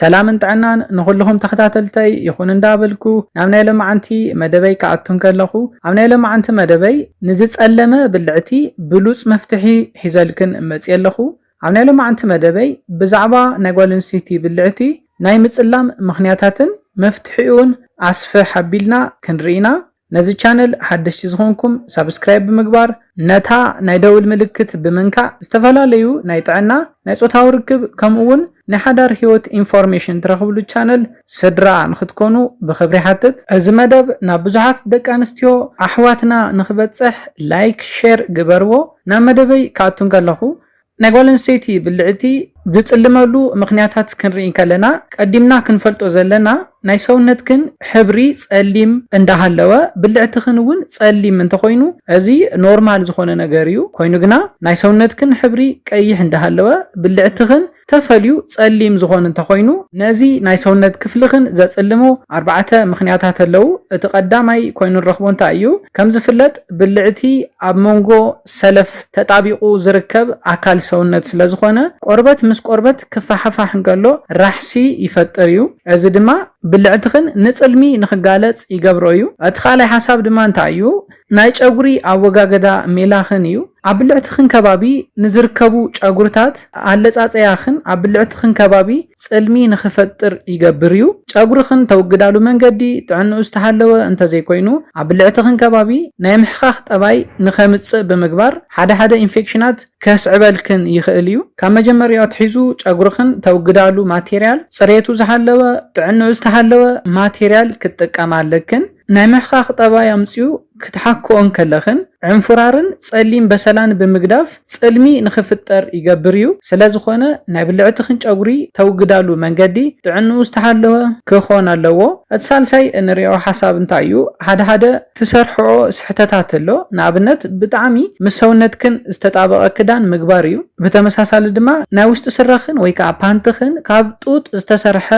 سلام انتعنان نخلهم تختاتلتي يخون اندابلكو نامنا لما عنتي مدبي كعدتون كاللخو عمنا لما عنت مدبي نزيز ألمة بالعتي بلوس مفتحي حزالكن متيالخو عمنا لما عنت مدبي بزعبا نقوالن سيتي بالعتي نايمت سلام مخنياتاتن مفتحيون عصف حبيلنا كنرينا نزي channel حدش يزخونكم سبسكرايب بمقبار نتا نايدو الملكت بمنكع استفالاليو نايطعنا نايصوتاو ركب كمون نحدار هيوت انفورميشن ترخبلو channel سدرا نختكونو بخبري حتت از مدب نابزحات دك انستيو احواتنا نخبتصح لايك شير قبرو نامدبي كاتون قالخو نقولن سيتي بالعتي زتصلملو مخنياتات كنرين كلنا قديمنا كنفلطو زلنا ناي سونتكن حبري صليم اندهالوا بلعتخنون صليم انت خوينو ازي نورمال زخونه نغريو خوينو غنا ناي سونتكن حبري قيح اندهالوا بلعتخن تفليو صليم زخون انت خوينو نازي ناي سونت كفلخن زصلمو اربعه مخنياتات لو اتقداماي خوينو رخبون تايو كم زفلت بلعتي اب مونغو سلف تطابيقو زركب اكل سونت سلازخونه قربت مس قربت كفحفح نقالو راحسي يفطريو از دما بلعتخن نصلمي نخغالص يغبرويو اتخالي حساب دما انتايو ناي ጨጉሪ አወጋገዳ ሜላኽንዩ አብልዕትኽን ከባቢ ንዝርከቡ ጨጉርታት አለጻጽያኽን አብልዕትኽን ከባቢ ጽልሚ ንኽፈጥር ይገብርዩ ጨጉርኽን ተወግዳሉ መንገዲ ጥዕንኡ ዝተሃለወ እንተዘይ ኮይኑ አብልዕትኽን ከባቢ ናይ ምሕኻኽ ጠባይ ንኸምጽእ ብምግባር ሓደ ኢንፌክሽናት ከስዕበልክን ይኽእልዩ ካብ መጀመርያው ትሒዙ ጨጉርኽን ተወግዳሉ ማቴሪያል ጽሬቱ ዝሃለወ ጥዕንኡ ዝተሃለወ ማቴሪያል ክትጥቀማለክን ናይ ምሕኻኽ ጠባይ አምጽኡ ክትሐኮን ከለኽን عنفرارن صليم بسلان بمقداف صلمي نخفطر يغبريو ስለዝኾነ ናይ ብልዕትኽን ጨጉሪ ተውግዳሉ መንገዲ ጥዕንኡ ዝተሃለወ ክኾን ኣለዎ እትሳልሳይ እንሪኦ ሓሳብ እንታይ እዩ ሓደ ትሰርሕኦ ስሕተታት ኣሎ ንኣብነት ብጣዕሚ ምሰውነትክን ዝተጣበቀ ክዳን ምግባር እዩ በተመሳሳሊ ድማ ናይ ውሽጢ ስራኽን ወይ ከዓ ፓንትኽን ካብ ጡጥ ዝተሰርሐ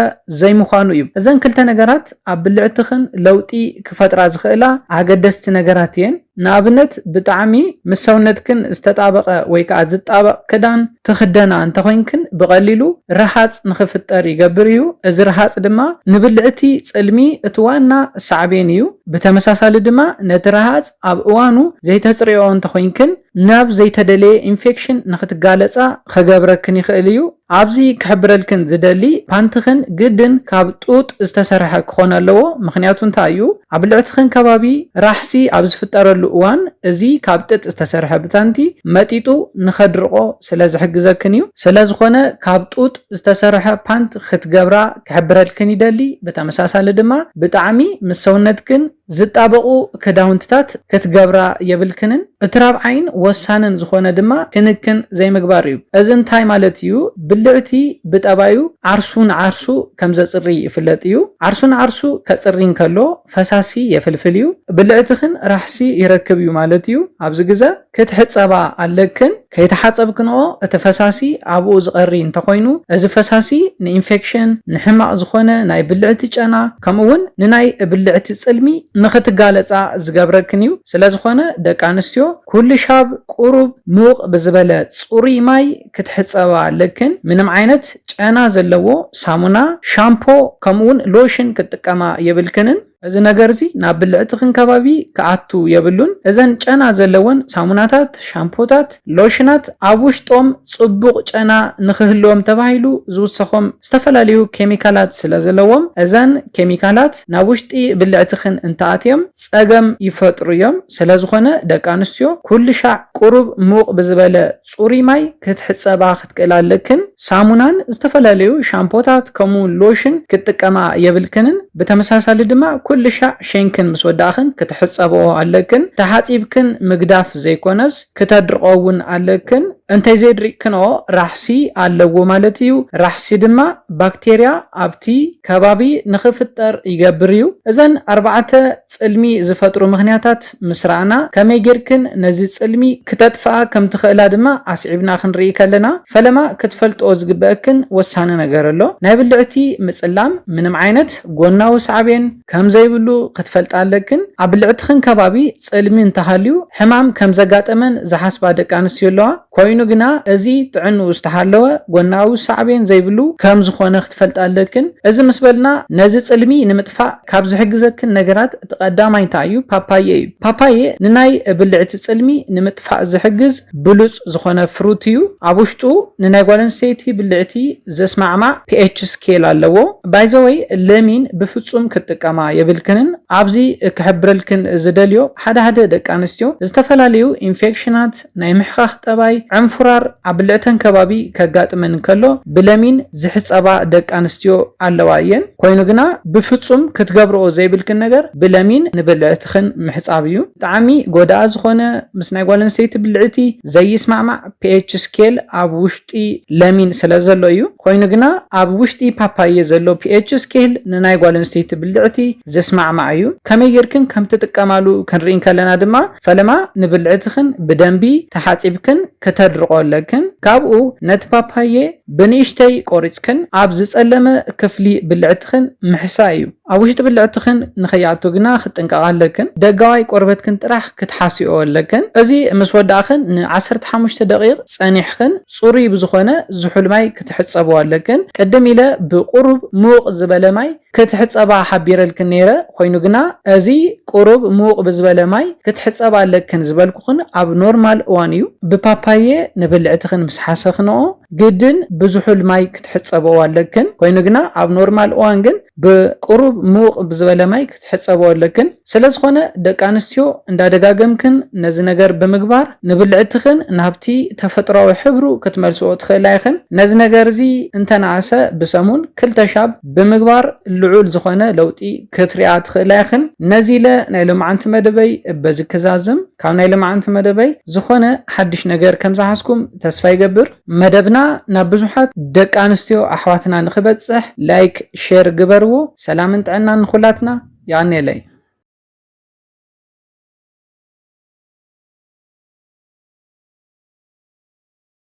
ዘይምዃኑ እዩ እዘን ክልተ ነገራት ኣብ ብልዕትኽን ለውጢ ክፈጥራ ዝኽእላ ኣገደስቲ ነገራት እየን ንኣብነት ብጣዕሚ ምሰውነትክን ዝተጣበቀ ወይ ከዓ ዝጣበቅ ክዳን ትኽደና እንተኮይንክን ብቀሊሉ ረሃጽ ንኽፍጠር ይገብር እዩ እዚ ረሃጽ ድማ ንብልዕቲ ጽልሚ እትዋና ሳዕቤን እዩ በተመሳሳሊ ድማ ነቲ ረሃጽ ኣብ እዋኑ ዘይተጽሪዮ እንተኮይንክን ናብ ዘይተደለየ ኢንፌክሽን ንኽትጋለጻ ከገብረክን ይኽእል እዩ ኣብዚ ክሕብረልክን ዝደሊ ፓንትኽን ግድን ካብ ጡጥ ዝተሰርሐ ክኾን ኣለዎ ምክንያቱ እንታይ እዩ ኣብ ልዕትኽን ከባቢ ራሕሲ ኣብ ዝፍጠረሉ እዋን እዚ ካብ ጥጥ ዝተሰርሐ ብታንቲ መጢጡ ንኸድርቆ ስለዝሕግዘክን እዩ ስለዝኾነ ካብ ጡጥ ዝተሰርሐ ፓንት ክትገብራ ክሕብረልክን ይደሊ በተመሳሳሊ ድማ ብጣዕሚ ምሰውነትክን ዝጣበቁ ክዳውንትታት ክትገብራ የብልክንን እትራብዓይን ወሳንን ዝኾነ ድማ ክንክን ዘይምግባር እዩ እዚ እንታይ ማለት እዩ ብልዕቲ ብጠባዩ ዓርሱን ዓርሱ ከም ዘጽሪ ይፍለጥ እዩ ዓርሱን ዓርሱ ከጽሪን ከሎ ፈሳሲ የፍልፍል እዩ ብልዕትኽን ራሕሲ ይረክብ እዩ ማለት እዩ ኣብዚ ግዜ ክትሕጸባ ኣለክን ከይተሓጸብክንኦ እቲ ፈሳሲ ኣብኡ ዝቐሪ እንተኮይኑ እዚ ፈሳሲ ንኢንፌክሽን ንሕማቕ ዝኾነ ናይ ብልዕቲ ጨና ከምኡውን ንናይ ብልዕቲ ጽልሚ ንኽትጋለጻ ዝገብረክን እዩ ስለዝኾነ ደቂ ኣንስትዮ ኩሉ ሻብ ቁሩብ ሙቕ ብዝበለ ጽሩይ ማይ ክትሕጸባ ኣለክን ምንም ዓይነት ጨና ዘለዎ ሳሙና ሻምፖ ከምኡውን ሎሽን ክትጥቀማ የብልክንን እዚ ነገር እዚ ናብ ብልዕትኽን ከባቢ ከኣቱ የብሉን እዘን ጨና ዘለወን ሳሙናታት ሻምፖታት ሎሽናት ኣብ ውሽጦም ጽቡቕ ጨና ንኽህልዎም ተባሂሉ ዝውሰኾም ዝተፈላለዩ ኬሚካላት ስለዘለዎም እዘን ኬሚካላት ናብ ውሽጢ ብልዕትኽን እንተኣትዮም ጸገም ይፈጥሩ እዮም ስለዝኾነ ደቂ ኣንስትዮ ኩሉ ሻዕ ቁሩብ ሙቕ ብዝበለ ጽሩይ ማይ ክትሕጸባ ክትክእል ኣለክን ሳሙናን ዝተፈላለዩ ሻምፖታት ከምኡ ሎሽን ክትጥቀማ የብልክንን በተመሳሳሊ ድማ ኩሉ ሻዕ ሸንክን ምስ ወዳእኽን ክትሕጸብኦ ኣለክን ተሓጺብክን ምግዳፍ ዘይኮነስ ክተድርቆውን ኣለክን እንተይ ዘይድሪክንኦ ራሕሲ ኣለዎ ማለት እዩ ራሕሲ ድማ ባክቴርያ ኣብቲ ከባቢ ንኽፍጠር ይገብር እዩ እዘን ኣርባዕተ ጽልሚ ዝፈጥሩ ምኽንያታት ምስራና ከመይ ጌርክን ነዚ ጽልሚ ክተጥፍኣ ከም ትኽእላ ድማ ኣስዒብና ክንርኢ ከለና ፈለማ ክትፈልጥኦ ዝግበአክን ወሳነ ነገር ኣሎ ናይ ብልዕቲ ምጽላም ምንም ዓይነት ጎናዊ ሳዕቤን ከም ዘይብሉ ክትፈልጥ ኣለክን ኣብ ብልዕትኽን ከባቢ ጽልሚ እንተሃልዩ ሕማም ከም ዘጋጠመን ዝሓስባ ደቂ ኣንስትዮ ኣለዋ ኮይኑ ኮይኑ ግና እዚ ጥዕንኡ ዝተሃለወ ጎናዊ ሳዕቤን ዘይብሉ ከም ዝኾነ ክትፈልጣለክን እዚ ምስ በልና ነዚ ጽልሚ ንምጥፋእ ካብ ዝሕግዘክን ነገራት ተቀዳማይ እንታይ እዩ ፓፓየ እዩ ፓፓየ ንናይ ብልዕቲ ጽልሚ ንምጥፋእ ዝሕግዝ ብሉጽ ዝኾነ ፍሩት እዩ ኣብ ውሽጡ ንናይ ጓል ኣንስተይቲ ብልዕቲ ዘስማዕማዕ pH ስኬል ኣለዎ ባይ ዘ ወይ ለሚን ብፍጹም ክትጥቀማ የብልክንን ኣብዚ ክሕብረልክን ዝደልዮ ሓደ ደቂ ኣንስትዮ ዝተፈላለዩ ኢንፌክሽናት ናይ ምሕኻኽ ጠባይ ዕንፍራር ኣብ ብልዕተን ከባቢ ከጋጥመን ከሎ ብለሚን ዝሕጸባ ደቂ ኣንስትዮ ኣለዋ እየን ኮይኑ ግና ብፍጹም ክትገብርኦ ዘይብልክን ነገር ብለሚን ንብልዕትኽን ምሕጻብ እዩ ብጣዕሚ ጎዳኣ ዝኾነ ምስ ናይ ጓል ኣንስተይቲ ብልዕቲ ዘይስማዕማዕ pH ስኬል ኣብ ውሽጢ ለሚን ስለ ዘሎ እዩ ኮይኑ ግና ኣብ ውሽጢ ፓፓየ ዘሎ pH ስኬል ንናይ ጓል ኣንስተይቲ ብልዕቲ ዘስማዕማዕ እዩ ከመይ ጌርክን ከም ትጥቀማሉ ክንሪኢ ከለና ድማ ፈለማ ንብልዕትኽን ብደንቢ ተሓጺብክን ከተድርቆ ኣለክን ካብኡ ነቲ ፓፓየ ብንእሽተይ ቆሪጽክን ኣብ ዝጸለመ ክፍሊ ብልዕትኽን ምሕሳ እዩ ኣብ ውሽጢ ብልዕትኽን ንኸይኣቱ ግና ክትጥንቀቕ ኣለክን ደጋዋይ ቆርበትክን ጥራሕ ክትሓሲኦ ኣለክን እዚ ምስ ወዳእኽን ን15 ደቂቕ ጸኒሕክን ጽሩይ ብዝኾነ ዝሑል ማይ ክትሕጸቡ ኣለክን ቅድም ኢለ ብቁሩብ ሙቕ ዝበለ ማይ ክትሕጸባ ሓቢረልክን ነይረ ኮይኑ ግና እዚ ቁሩብ ሙቕ ብዝበለ ማይ ክትሕጸባ ኣለክን ዝበልኩኽን ኣብ ኖርማል እዋን እዩ ብፓፓየ ንብልዕትኽን ምስ ሓሰኽንኦ ግድን ብዙሑል ማይ ክትሕጸበው ኣለክን ኮይኑ ግና ኣብ ኖርማል እዋን ግን ብቁሩብ ሙቕ ብዝበለ ማይ ክትሕጸበው ኣለክን ስለዝኾነ ደቂ ኣንስትዮ እንዳደጋገምክን ነዚ ነገር ብምግባር ንብልዕትኽን ናብቲ ተፈጥሯዊ ሕብሩ ክትመልስኦ ትኽእላ ኢኽን ነዚ ነገር እዚ እንተነኣሰ ብሰሙን 2 ሻብ ብምግባር ልዑል ዝኾነ ለውጢ ክትሪኣ ትኽእላ ኢኽን ነዚ ኢለ ናይ ሎማዓንቲ መደበይ በዚ ክዛዝም ካብ ናይ ሎማዓንቲ መደበይ ዝኾነ ሓድሽ ነገር ከም ዝሓስኩም ተስፋ ይገብር መደብና ናብ ብዙሓት ደቂ ኣንስትዮ ኣሕዋትና ንኽበጽሕ ላይክ ሼር ግበርዎ ሰላምን ጥዕናን ንኹላትና ያኔለይ